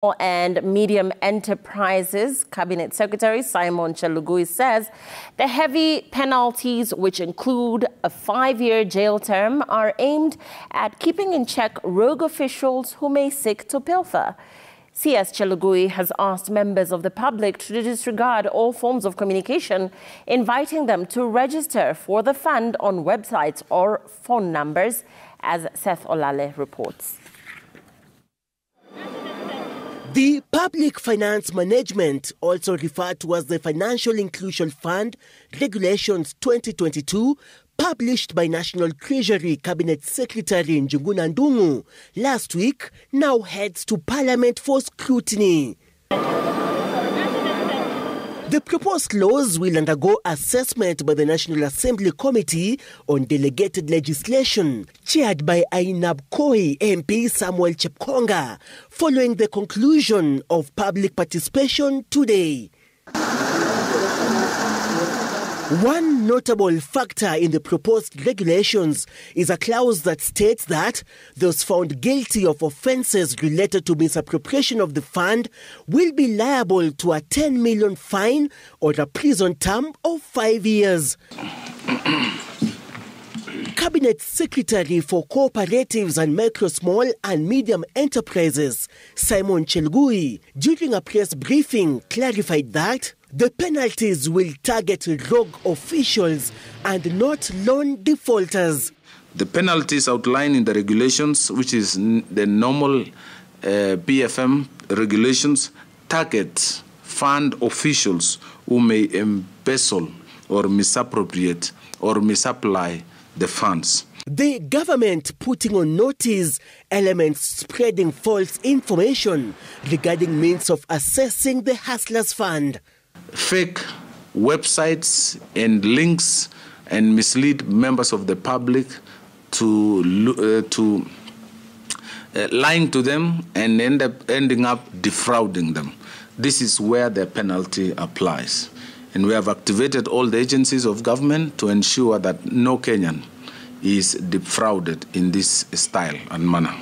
and medium enterprises, Cabinet Secretary Simon Chelugui says the heavy penalties, which include a 5-year jail term, are aimed at keeping in check rogue officials who may seek to pilfer. CS Chelugui has asked members of the public to disregard all forms of communication, inviting them to register for the fund on websites or phone numbers, as Seth Olale reports. The Public Finance Management, also referred to as the Financial Inclusion Fund, Regulations 2022, published by National Treasury Cabinet Secretary Njuguna Ndung'u last week, now heads to Parliament for scrutiny. The proposed laws will undergo assessment by the National Assembly Committee on Delegated Legislation, chaired by Ainab Koi MP Samuel Chepkonga, following the conclusion of public participation today. One notable factor in the proposed regulations is a clause that states that those found guilty of offences related to misappropriation of the fund will be liable to a 10 million fine or a prison term of 5 years. Cabinet Secretary for Cooperatives and Micro, Small and Medium Enterprises, Simon Chelugui, during a press briefing, clarified that the penalties will target rogue officials and not loan defaulters. The penalties outlined in the regulations, which is the normal PFM regulations, target fund officials who may embezzle or misappropriate or misapply the funds. The government putting on notice elements spreading false information regarding means of assessing the Hustlers Fund. Fake websites and links and mislead members of the public to lying to them and ending up defrauding them. This is where the penalty applies. And we have activated all the agencies of government to ensure that no Kenyan is defrauded in this style and manner.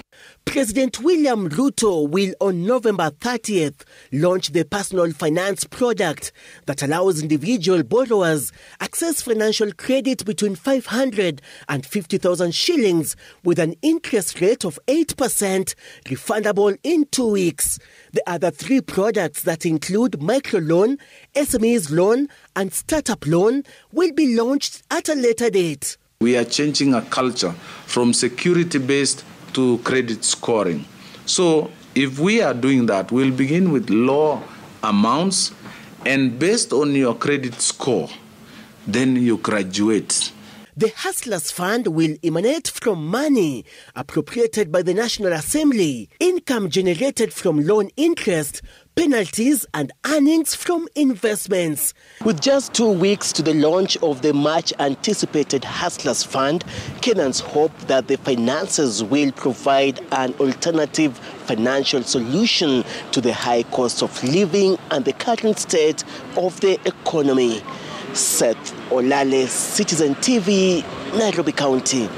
President William Ruto will on November 30th launch the personal finance product that allows individual borrowers access financial credit between 500 and 50,000 shillings with an interest rate of 8%, refundable in 2 weeks. The other 3 products that include microloan, SMEs loan and startup loan will be launched at a later date. We are changing a culture from security-based to credit scoring. So if we are doing that, we'll begin with low amounts, and based on your credit score, then you graduate. The Hustlers Fund will emanate from money appropriated by the National Assembly, income generated from loan interest, penalties and earnings from investments. With just 2 weeks to the launch of the much-anticipated Hustlers Fund, Kenyans hope that the finances will provide an alternative financial solution to the high cost of living and the current state of the economy. Seth Olale, Citizen TV, Nairobi County.